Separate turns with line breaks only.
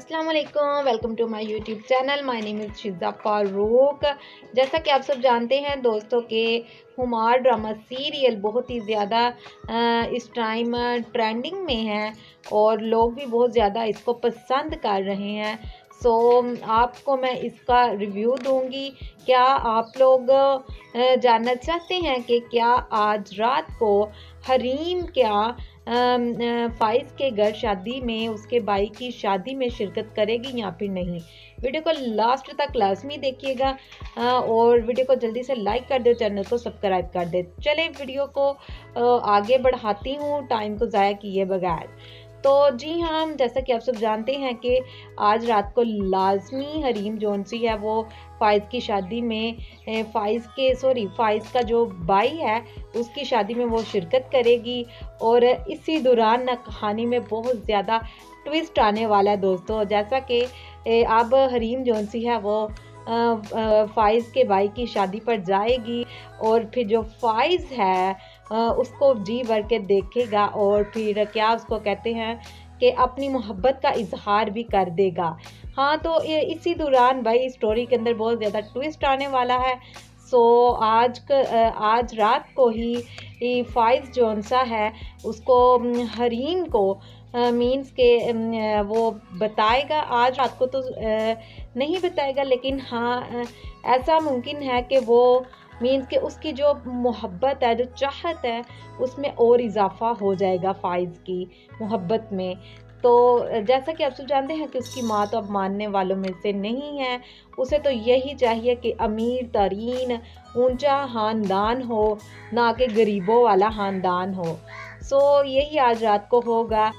अस्सलाम वालेकुम, welcome to my YouTube channel. My name is Shiza Farooq. जैसा कि आप सब जानते हैं दोस्तों के हुमार ड्रामा सीरियल बहुत ही ज़्यादा इस टाइम ट्रेंडिंग में है और लोग भी बहुत ज़्यादा इसको पसंद कर रहे हैं। सो आपको मैं इसका रिव्यू दूंगी। क्या आप लोग जानना चाहते हैं कि क्या आज रात को हरीम क्या फ़ाइज़ के घर शादी में उसके भाई की शादी में शिरकत करेगी या फिर नहीं। वीडियो को लास्ट तक लाजमी देखिएगा और वीडियो को जल्दी से लाइक कर दे, चैनल को सब्सक्राइब कर दे। चले वीडियो को आगे बढ़ाती हूँ टाइम को ज़ाया किए बगैर। तो जी हाँ, जैसा कि आप सब जानते हैं कि आज रात को लाजमी हरीम जौन सी है वो फ़ाइज़ की शादी में फ़ाइज़ का जो भाई है उसकी शादी में वो शिरकत करेगी और इसी दौरान ना कहानी में बहुत ज़्यादा ट्विस्ट आने वाला है दोस्तों। जैसा कि अब हरीम जौन सी है वो फ़ाइज़ के भाई की शादी पर जाएगी और फिर जो फ़ाइज़ है उसको जी भर के देखेगा और फिर क्या उसको कहते हैं कि अपनी मोहब्बत का इजहार भी कर देगा। हाँ, तो इसी दौरान भाई स्टोरी के अंदर बहुत ज़्यादा ट्विस्ट आने वाला है। सो आज रात को ही फ़ाइज़ जौन सा है उसको हरीम को मीन्स के वो बताएगा। आज रात को तो नहीं बताएगा, लेकिन हाँ ऐसा मुमकिन है कि वो मीन्स के उसकी जो मोहब्बत है, जो चाहत है, उसमें और इजाफा हो जाएगा फ़ाइज़ की मोहब्बत में। तो जैसा कि आप सब जानते हैं कि उसकी माँ तो अब मानने वालों में से नहीं है। उसे तो यही चाहिए कि अमीर तरीन ऊंचा ख़ानदान हो, ना कि गरीबों वाला ख़ानदान हो। सो यही आज रात को होगा।